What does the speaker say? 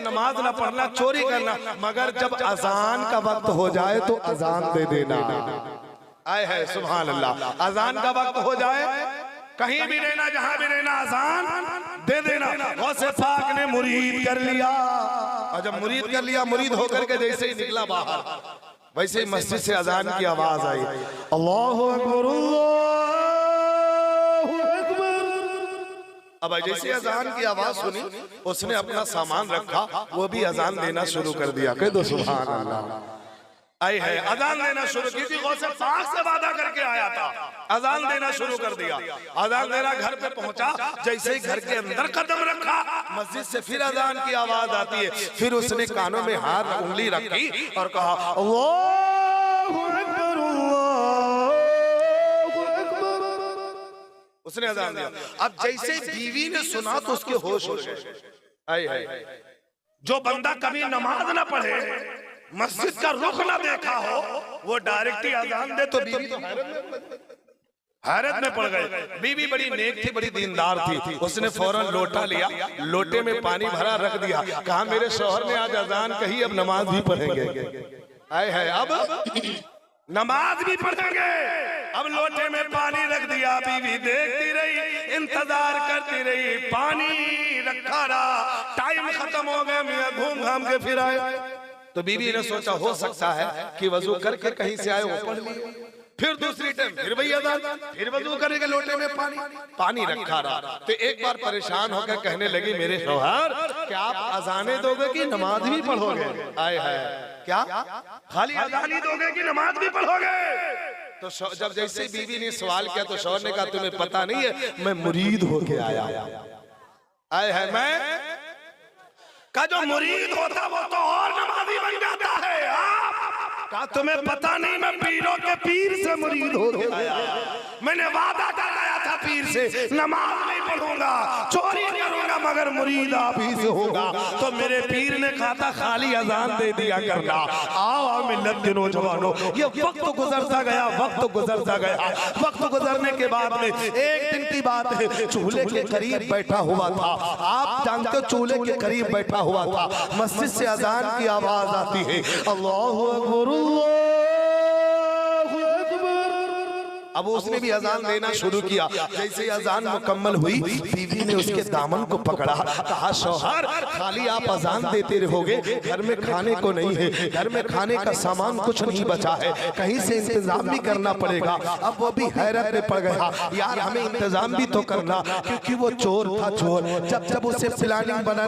नमाज ना पढ़ना, चोरी करना, मगर जब अजान का वक्त हो जाए तो अजान दे देना। आए है सुभान अल्लाह। अजान का वक्त हो जाए कहीं भी रहना, जहां भी रहना, अजान दे देना। गौसे पाक ने मुरीद कर लिया, और जब मुरीद कर लिया, मुरीद होकर के जैसे ही निकला बाहर, वैसे ही मस्जिद से अजान की आवाज आई, अल्लाहु अकबर अल्लाहु अकबर। अब जैसे अजान की आवाज सुनी, उसने अपना सामान रखा, वो भी अजान देना शुरू कर दिया। कह दो सुभान अल्लाह। आई है अजान देना शुरू की थी, गौसे पाक से वादा करके आया था, अजान देना शुरू कर दिया। अजान देना घर पे पहुंचा, जैसे ही घर के अंदर कदम रखा, मस्जिद से फिर अजान की आवाज आती है। फिर उसने कानों में हाथ उंगली रखी और कहा अल्लाहु अकबर अल्लाहु अकबर। उसने अजान दिया। अब जैसे बीवी ने सुना तो उसके होश हो गए। आई है जो बंदा कभी नमाज ना पढ़े, मस्जिद का रुख ना देखा हो, वो डायरेक्ट ही अजान दे तो बीवी तो हैरत में पड़ गए। बीवी बड़ी नेक थी, बड़ी दीनदार थी। उसने फौरन लोटा लिया, लोटे में पानी भरा रख दिया, कहा मेरे शौहर ने आज अजान कही, अब नमाज भी पढ़ेंगे। आए है अब नमाज भी पढ़ेंगे। अब लोटे में पानी रख दिया, बीवी देखती रही, इंतजार करती रही, पानी रखा रहा, टाइम खत्म हो गया, मियां घूम घाम के फिर आए। तो बीवी ने सोचा हो सकता है कि वजू करके कहीं से आए, वो पढ़ लिए। फिर दूसरी टाइम फिर वही अजान, फिर वजू करके लोटे में पानी रखा रहा। तो एक बार परेशान होकर कहने लगी, मेरे शौहर क्या आप अजाने दोगे कि नमाज भी पढ़ोगे? आए है क्या खाली अजान ही दोगे कि नमाज भी पढ़ोगे? तो जब जैसे बीवी ने सवाल किया तो शौहर ने कहा, तुम्हें पता नहीं है मैं मुरीद होके आया। आए है मैं का जो मुरीद होता वो तो और नमाजी बन जाता है। का तुम्हें पता नहीं मैं पीरों के पीर से मुरीद हो गया। मैंने वादा कराया था पीर से, नमाज नहीं पढ़ूंगा, चोरी करूंगा, मगर मुरीद आप ही से होगा। तो मेरे पीर ने कहा था खाली अजान दे दिया करना। आओ मिल्लत के नौजवानों, ये वक्त गुजरता गया, वक्त गुजरता गया। वक्त गुजरने के बाद में एक दिन की बात है, चूल्हे के करीब बैठा हुआ था। आप जानते हो चूल्हे के करीब बैठा हुआ था, मस्जिद से अजान की आवाज आती है, अल्लाहु अकबर अल्लाहु अकबर। अब उसने भी अजान देना शुरू किया। जैसे अजान मुकम्मल हुई, बीवी ने उसके दामन को पकड़ा, कहा शौहर खाली आप अजान देते रहोगे, घर में खाने को नहीं है, घर में खाने का सामान कुछ नहीं बचा है, कहीं से इंतजाम भी करना पड़ेगा। अब वो भी हैरत में पड़ गया, यार हमें इंतजाम भी तो करना, क्योंकि वो चोर था, चोर जब जब उसे प्लानिंग बनाने